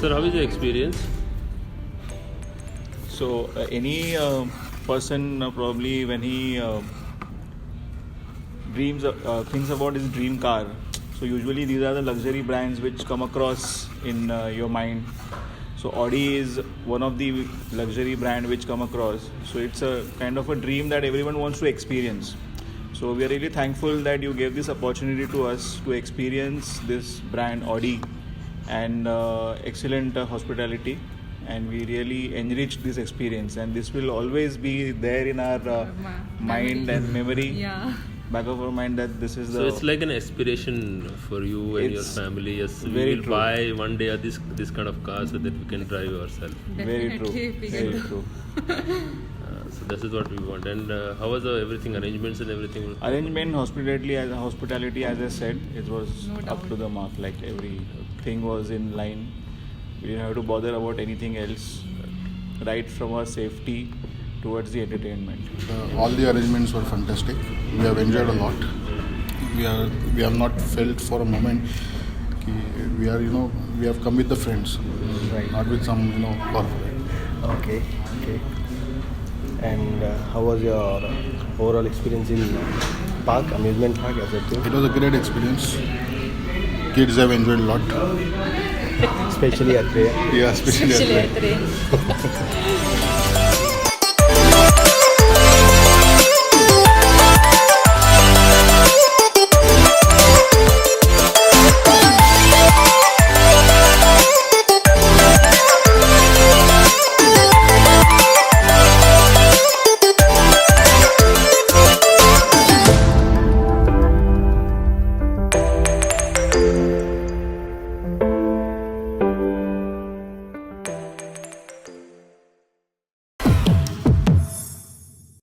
Sir, how is the experience? So any person probably when he thinks about his dream car. So usually these are the luxury brands which come across in your mind. So Audi is one of the luxury brand which come across. So it's a kind of a dream that everyone wants to experience. So we are really thankful that you gave this opportunity to us to experience this brand Audi and excellent hospitality. And we really enriched this experience, and this will always be there in our mind and memory. Yeah. Back of our mind that this is So it's like an aspiration for you and your It's family. Yes, we very will true. buy one day this kind of car so that we can drive ourselves. very true. Definitely, we Very can true. So this is what we want. And how was everything, arrangements and everything? Arrangement, hospitality, as I said, it was No up doubt. to the mark. Like everything was in line. We didn't have to bother about anything else. Right from our safety towards the entertainment. All the arrangements were fantastic. We have enjoyed a lot. We have not felt for a moment we have come with the friends, Right. not with some corporate. Okay. And how was your overall experience in amusement park as a It team? was a great experience. Kids have enjoyed a lot. Especially at Raya. Yeah, especially at Especially night. at rain.